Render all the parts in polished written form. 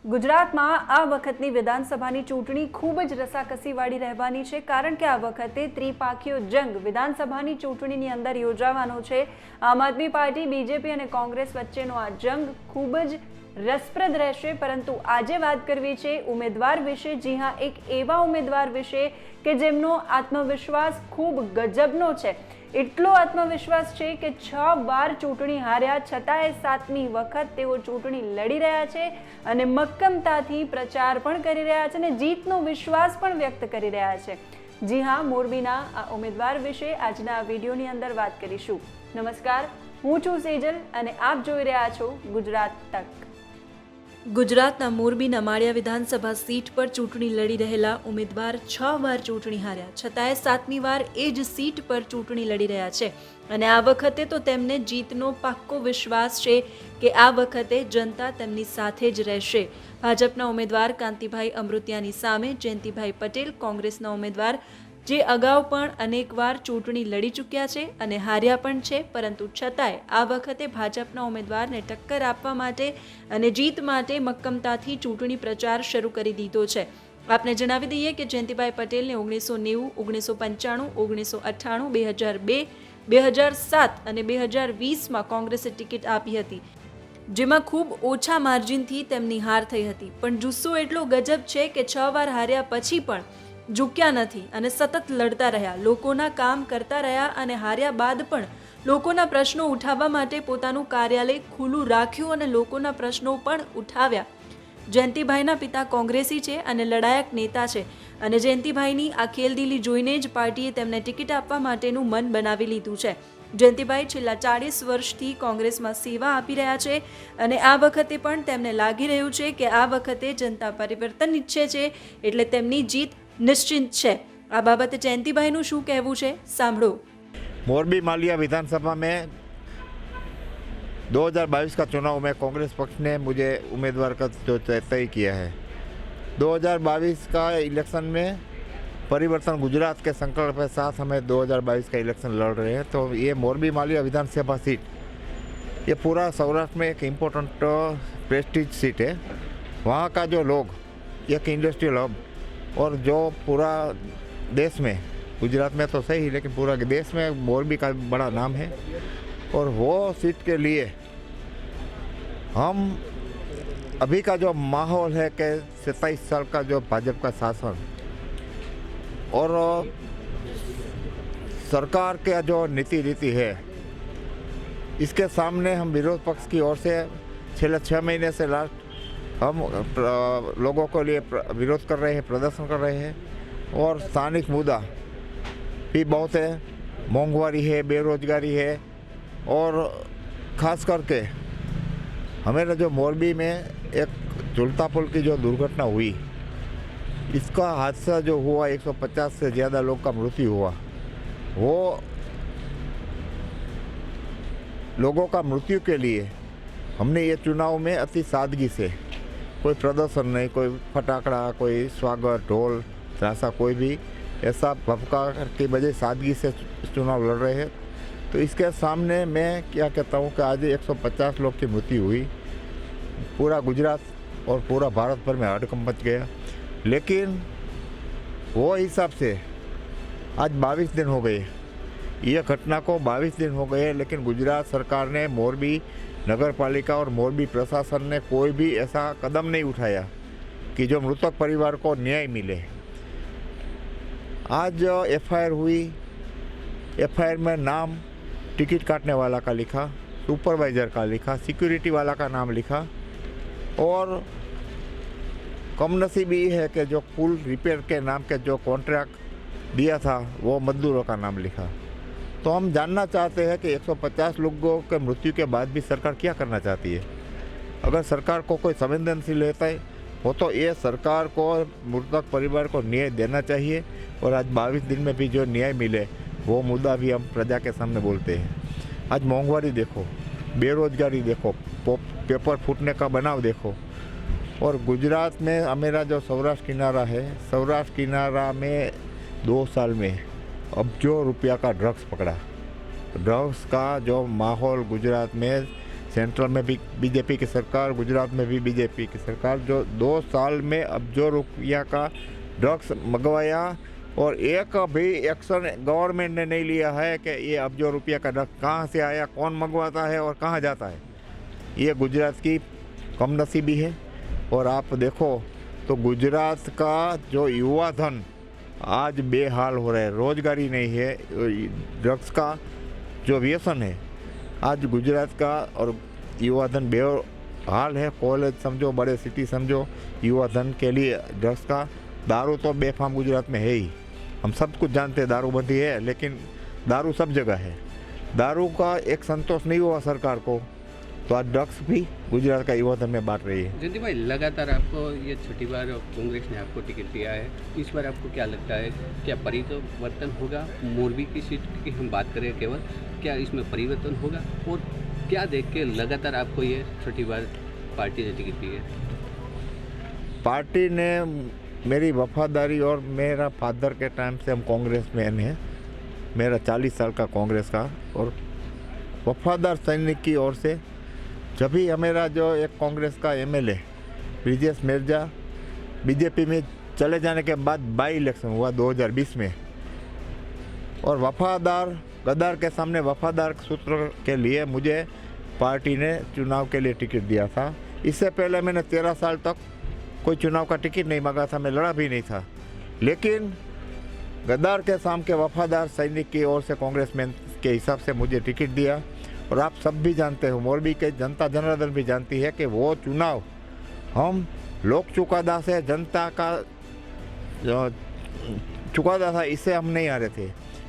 ગુજરાતમાં આ વખતની વિધાનસભાની ચૂંટણી ખૂબ જ રસાકસીવાળી રહેવાની છે, કારણ કે આ વખતે ત્રિપાખીયો જંગ વિધાનસભાની ચૂંટણીની અંદર યોજાવાનો છે। આમ આદમી પાર્ટી, બીજેપી અને કોંગ્રેસ વચ્ચેનો આ જંગ ખૂબ જ રસપ્રદ રહેશે। પરંતુ આજે વાત કરવી છે ઉમેદવાર વિશે। જી હા, એક એવા ઉમેદવાર વિશે કે જેમનો આત્મવિશ્વાસ ખૂબ ગજબનો છે। એટલો આત્મવિશ્વાસ છે કે 6 વાર ચૂંટણી હાર્યા છતાંય 7મી વખત તેઓ ચૂંટણી લડી રહ્યા છે અને મક્કમતાથી પ્રચાર પણ કરી રહ્યા છે અને જીતનો વિશ્વાસ પણ વ્યક્ત કરી રહ્યા છે। જી હા, મોરબીના આ ઉમેદવાર વિશે આજના આ વિડીયોની અંદર વાત કરીશું। નમસ્કાર, હું છું સેજલ અને આપ જોઈ રહ્યા છો ગુજરાત તક। ગુજરાતના મોરબીના માળિયા વિધાનસભા સીટ પર ચૂંટણી લડી રહેલા ઉમેદવાર 6 વાર ચૂંટણી હાર્યા છતાંય 7મી વાર એ જ સીટ પર ચૂંટણી લડી રહ્યા છે અને આ વખતે તો તેમને જીતનો પાક્કો વિશ્વાસ છે કે આ વખતે જનતા તેમની સાથે જ રહેશે। ભાજપના ઉમેદવાર કાંતિભાઈ અમૃતિયાની સામે જયંતિભાઈ પટેલ, કોંગ્રેસના ઉમેદવાર જે અગાઉ પણ અનેકવાર ચૂંટણી લડી ચૂક્યા છે અને હાર્યા પણ છે, પરંતુ છતાંય આ વખતે ભાજપના ઉમેદવારને ટક્કર આપવા માટે અને જીત માટે મક્કમતાથી ચૂંટણી પ્રચાર શરૂ કરી દીધો છે। આપને જણાવી દઈએ કે જયંતિભાઈ પટેલને 1990, 1995, 1998, 2002, 2007 અને 2020માં કોંગ્રેસે ટિકિટ આપી હતી, જેમાં ખૂબ ઓછા માર્જિનથી તેમની હાર થઈ હતી। પણ જુસ્સો એટલો ગજબ છે કે 6 વાર હાર્યા પછી પણ ઝૂક્યા નથી અને સતત લડતા રહ્યા, લોકોના કામ કરતા રહ્યા અને હાર્યા બાદ પણ લોકોના પ્રશ્નો ઉઠાવવા માટે પોતાનું કાર્યાલય ખુલ્લું રાખ્યું અને લોકોના પ્રશ્નો પણ ઉઠાવ્યા। જયંતિભાઈના પિતા કોંગ્રેસી છે અને લડાયક નેતા છે અને જયંતિભાઈની આ ખેલદિલી જોઈને જ પાર્ટીએ તેમને ટિકિટ આપવા માટેનું મન બનાવી લીધું છે। જયંતિભાઈ છેલ્લા 40 વર્ષથી કોંગ્રેસમાં સેવા આપી રહ્યા છે અને આ વખતે પણ તેમને લાગી રહ્યું છે કે આ વખતે જનતા પરિવર્તન ઈચ્છે છે એટલે તેમની જીત निश्चिंत है। आ बाबते जयंतिभाई નું શું કહેવું છે, સાંભળો। मोरबी मालिया विधानसभा में 2022 का चुनाव में कांग्रेस पक्ष ने मुझे उम्मीदवार का जो तय किया है। 2022 का इलेक्शन में परिवर्तन गुजरात के संकल्प के साथ हमें 2022 का इलेक्शन लड़ रहे हैं। तो ये मोरबी मालिया विधानसभा सीट ये पूरा सौराष्ट्र में एक इम्पोर्टेंट प्रेस्टीज सीट है। वहाँ का जो लोग एक इंडस्ट्रियल हब और जो पूरा देश में, गुजरात में तो सही लेकिन पूरा देश में मोरबी का बड़ा नाम है और वो सीट के लिए हम अभी का जो माहौल है कि 27 साल का जो भाजपा का शासन और सरकार का जो नीति रीति है, इसके सामने हम विरोध पक्ष की ओर से पिछले 6 महीने से लास्ट हम लोगों के लिए विरोध कर रहे हैं, प्रदर्शन कर रहे हैं और स्थानिक मुद्दा भी बहुत है। महंगाई है, बेरोजगारी है और ख़ास करके हमारे जो मोरबी में एक झुलता पुल की जो दुर्घटना हुई, इसका हादसा जो हुआ 150 से ज़्यादा लोग का मृत्यु हुआ, वो लोगों का मृत्यु के लिए हमने ये चुनाव में अति सादगी से, कोई प्रदर्शन नहीं, कोई फटाकड़ा, कोई स्वागत, ढोल ऐसा कोई भी ऐसा भपका के बजाय सादगी से चुनाव लड़ रहे हैं। तो इसके सामने मैं क्या कहता हूँ कि आज 150 लोग की मृत्यु हुई, पूरा गुजरात और पूरा भारत भर में हड़कंप मच गया। लेकिन वो हिसाब से आज 22 दिन हो गए, ये घटना को 22 दिन हो गए, लेकिन गुजरात सरकार ने, मोरबी नगर पालिका और मोरबी प्रशासन ने कोई भी ऐसा कदम नहीं उठाया कि जो मृतक परिवार को न्याय मिले। आज एफआईआर हुई, एफआईआर में नाम टिकट काटने वाला का लिखा, सुपरवाइज़र का लिखा, सिक्योरिटी वाला का नाम लिखा और कमनसीबी है कि जो पुल रिपेयर के नाम के जो कॉन्ट्रैक्ट दिया था वो मजदूरों का नाम लिखा। तो हम जानना चाहते हैं कि 150 लोगों के मृत्यु के बाद भी सरकार क्या करना चाहती है। अगर सरकार को कोई संवेदनशील रहता है हो तो ये सरकार को मृतक परिवार को न्याय देना चाहिए और आज 22 दिन में भी जो न्याय मिले वो मुद्दा भी हम प्रजा के सामने बोलते हैं। आज महंगाई देखो, बेरोजगारी देखो, पेपर फूटने का बनाव देखो और गुजरात में हमारा जो सौराष्ट्र किनारा है, सौराष्ट्र किनारा में 2 साल में अब्जों रुपया का ड्रग्स पकड़ा। ड्रग्स का जो माहौल गुजरात में सेंट्रल में भी बीजेपी की सरकार, गुजरात में भी बीजेपी की सरकार, जो 2 साल में अरबों रुपया का ड्रग्स मंगवाया और एक भी एक्शन गवर्नमेंट ने नहीं लिया है कि ये अरबों रुपया का ड्रग्स कहाँ से आया, कौन मंगवाता है और कहाँ जाता है। ये गुजरात की कमनसीबी है। और आप देखो तो गुजरात का जो युवा धन आज बेहाल हो रहा है, रोजगारी नहीं है, ड्रग्स का जो व्यसन है आज गुजरात का और युवा धन बेहाल है। कॉलेज समझो, बड़े सिटी समझो, युवा धन के लिए ड्रग्स का, दारू तो बेफाम गुजरात में है ही, हम सब कुछ जानते हैं दारूबंदी है, लेकिन दारू सब जगह है। दारू का एक संतोष नहीं हुआ सरकार को, तो आज ड्रग्स भी गुजरात का युवा धन में बांट रही है। जयंती भाई, लगातार आपको ये छठी बार कांग्रेस ने आपको टिकट दिया है, इस बार आपको क्या लगता है, क्या परिवर्तन होगा? मोरबी की सीट की हम बात करें केवल, क्या इसमें परिवर्तन होगा? और क्या देख के लगातार आपको ये छठी बार पार्टी ने टिकट दी है? पार्टी ने मेरी वफादारी, और मेरा फादर के टाइम से हम कांग्रेस में हैं, मेरा 40 साल का कांग्रेस का और वफादार सैनिक की ओर से, जब भी हमारा जो एक कांग्रेस का एमएलए ब्रिजेश मिर्जा बीजेपी में चले जाने के बाद बाई इलेक्शन हुआ 2020 में, और वफादार गद्दार के सामने वफादार सूत्र के लिए मुझे पार्टी ने चुनाव के लिए टिकट दिया था। इससे पहले मैंने 13 साल तक कोई चुनाव का टिकट नहीं मांगा था, मैं लड़ा भी नहीं था, लेकिन गद्दार के सामने वफादार सैनिक की ओर से कांग्रेसमैन के हिसाब से मुझे टिकट दिया। और आप सब भी जानते हो, मोरबी के जनता जनार्दन भी जानती है कि वो चुनाव हम लोक चुकादा से, जनता का चुकादा था, इससे हम नहीं आ रहे थे,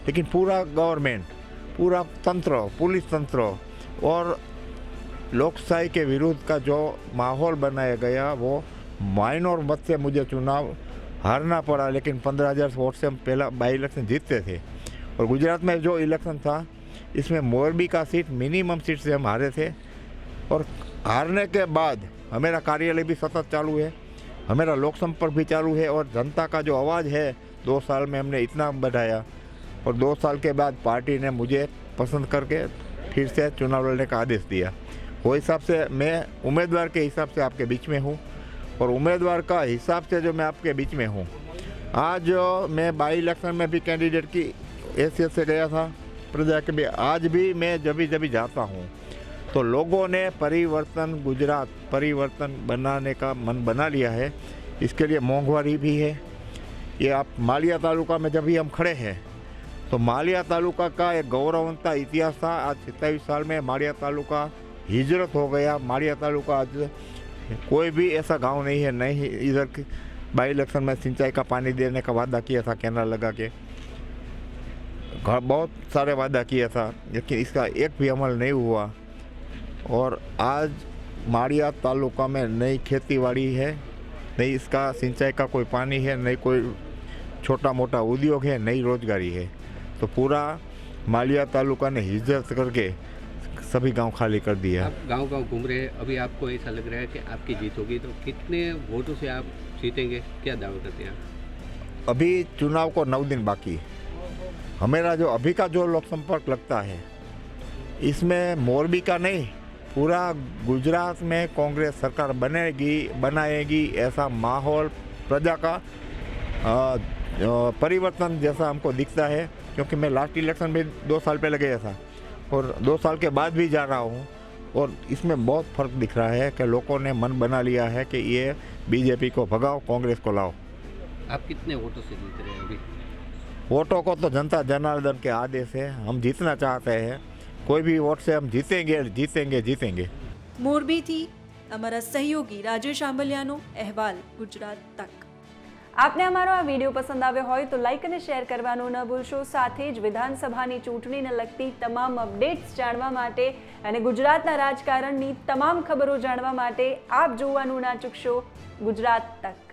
लेकिन पूरा गवर्नमेंट, पूरा तंत्र, पुलिस तंत्र और लोकशाही के विरुद्ध का जो माहौल बनाया गया, वो माइनर मत से मुझे चुनाव हारना पड़ा, लेकिन 15,000 वोट से हम पहला बाई इलेक्शन जीतते थे। और गुजरात में जो इलेक्शन था, इसमें मोरबी का सीट मिनिमम सीट से हम हारे थे। और हारने के बाद हमारा कार्यालय भी सतत चालू है, हमारा लोक संपर्क भी चालू है, और जनता का जो आवाज़ है 2 साल में हमने इतना बढ़ाया। और 2 साल के बाद पार्टी ने मुझे पसंद करके फिर से चुनाव लड़ने का आदेश दिया। वो हिसाब से मैं उम्मीदवार के हिसाब से आपके बीच में हूँ, और उम्मीदवार का हिसाब से जो मैं आपके बीच में हूँ। आज मैं बाई इलेक्शन में भी कैंडिडेट की हैसियत से गया था प्रजा के भी, आज भी मैं जब भी जाता हूँ तो लोगों ने परिवर्तन, गुजरात परिवर्तन बनाने का मन बना लिया है। इसके लिए मोंघवारी भी है। ये आप मालिया तालुका में जब भी हम खड़े हैं तो मालिया तालुका का एक गौरवंता इतिहास था। आज 27 साल में मालिया तालुका हिजरत हो गया। मालिया तालुका आज कोई भी ऐसा गांव नहीं है, नहीं इधर बाई इलेक्शन में सिंचाई का पानी देने का वादा किया था, कैनाल लगा के बहुत सारे वादा किया था, लेकिन इसका एक भी अमल नहीं हुआ। और आज माड़िया तालुका में नई खेतीबाड़ी है, नहीं इसका सिंचाई का कोई पानी है, नहीं कोई छोटा मोटा उद्योग है, नई रोजगारी है। तो पूरा मालिया तालुका ने हिजरत करके सभी गांव खाली कर दिए। आप गांव-गांव घूम रहे हैं, अभी आपको ऐसा लग रहा है कि आपकी जीत होगी, तो कितने वोटों से आप जीतेंगे, क्या दावा करते हैं आप? अभी चुनाव को 9 दिन बाकी। हमारा जो अभी का जो लोक संपर्क लगता है, इसमें मोरबी का नहीं, पूरा गुजरात में कांग्रेस सरकार बनाएगी ऐसा माहौल, प्रजा का परिवर्तन जैसा हमको दिखता है। क्योंकि मैं लास्ट इलेक्शन में 2 साल पहले गया था और 2 साल के बाद भी जा रहा हूँ, और इसमें बहुत फ़र्क दिख रहा है कि लोगों ने मन बना लिया है कि ये बीजेपी को भगाओ, कांग्रेस को लाओ। आप कितने वोटों से जीत रहे हैं अभी? वोटों को तो जनता जनार्दन के आदेश है, हम जीतना चाहते हैं, कोई भी वोट से हम जीतेंगे। મોરબીથી અમારા સહયોગી રાજેશ આંબલિયાનો અહેવાલ ગુજરાત તક। આપને અમારો આ વિડીયો પસંદ આવ્યો હોય તો લાઇક અને શેર કરવાનું ન ભૂલશો। સાથે જ વિધાનસભાની ચૂંટણીને લગતી તમામ અપડેટ્સ જાણવા માટે અને ગુજરાતના રાજકારણની તમામ ખબરો જાણવા માટે આપ જોવાનું ના ચૂકશો ગુજરાત તક।